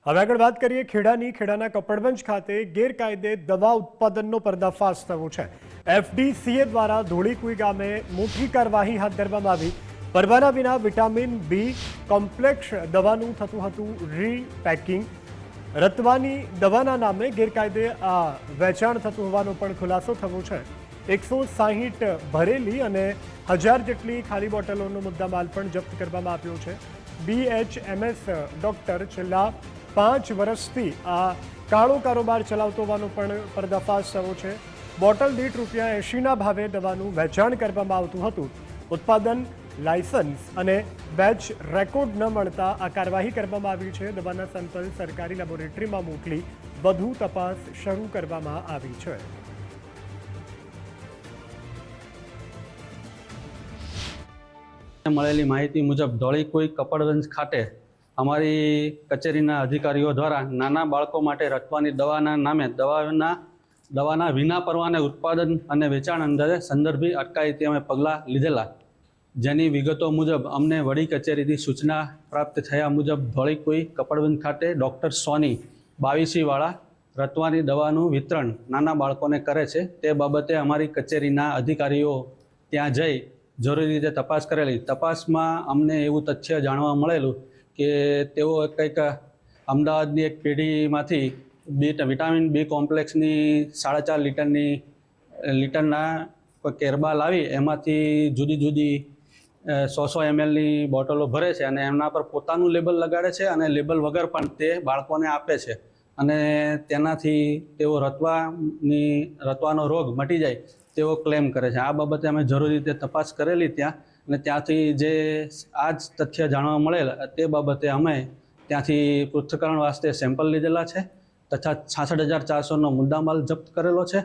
હવે આગળ વાત કરીએ ખેડાના કપડવંજ ખાતે ગેરકાયદે દવા ઉત્પાદનનો પર્દાફાશ થયો છે। એફડીસીએ દ્વારા ધોળીકુઈ ગામે મોટી કાર્યવાહી હાથ ધરવામાં આવી। પરવાના વિના વિટામિન બી કોમ્પ્લેક્સ દવાનું થતું હતું રીપેકિંગ। રતવાની દવાના નામે ગેરકાયદે આ વેચાણ થતું હોવાનો પણ ખુલાસો થયો છે। 160 ભરેલી અને 1000 જેટલી ખાલી બોટલોનો મુદ્દામાલ પણ જપ્ત કરવામાં આવ્યો છે। BHMS ડોક્ટર છેલ્લા 5 વર્ષથી આ કાળો કારોબાર ચલાવતો હોવાનો પણ પર્દાફાશ થયો છે। બોટલ દીઠ ₹80ના ભાવે દવાનું વેચાણ કરવામાં આવતું હતું। ઉત્પાદન લાયસન્સ અને બેચ રેકોર્ડ ન મળતા આ કાર્યવાહી કરવામાં આવી છે। દવાના સેમ્પલ સરકારી લેબોરેટરીમાં મોકલી વધુ તપાસ શરૂ કરવામાં આવી છે। મળેલી માહિતી મુજબ ધોળીકુઈ કપડવંજ ખાતે અમારી કચેરીના અધિકારીઓ દ્વારા નાના બાળકો માટે રતવાની દવાના નામે દવાના વિના પરવાને ઉત્પાદન અને વેચાણ અંગે સંદર્ભી અટકાયતી અમે પગલાં લીધેલા, જેની વિગતો મુજબ અમને વડી કચેરીથી સૂચના પ્રાપ્ત થયા મુજબ ધોળીકુઈ કપડવંજ ખાતે ડૉક્ટર સોની 22 વાળા રતવાની દવાનું વિતરણ નાના બાળકોને કરે છે। તે બાબતે અમારી કચેરીના અધિકારીઓ ત્યાં જઈ જરૂરી રીતે તપાસ કરેલી। તપાસમાં અમને એવું તથ્ય જાણવા મળેલું કે તેઓ કંઈક અમદાવાદની એક પેઢીમાંથી વિટામિન બી કોમ્પ્લેક્સની 4.5 લીટરના કેરબા લાવી એમાંથી જુદી જુદી 100 mlની બોટલો ભરે છે અને એમના પર પોતાનું લેબલ લગાડે છે અને લેબલ વગર પણ તે બાળકોને આપે છે અને તેનાથી તેઓ રતવાનો રોગ મટી જાય તેવો ક્લેમ કરે છે। આ બાબતે અમે જરૂરી રીતે તપાસ કરેલી ત્યાં, અને ત્યાંથી જે આ જ તથ્ય જાણવા મળેલ તે બાબતે અમે ત્યાંથી પૃથ્થકરણ વાસ્તે સેમ્પલ લીધેલા છે તથા 66,400નો મુદ્દામાલ જપ્ત કરેલો છે।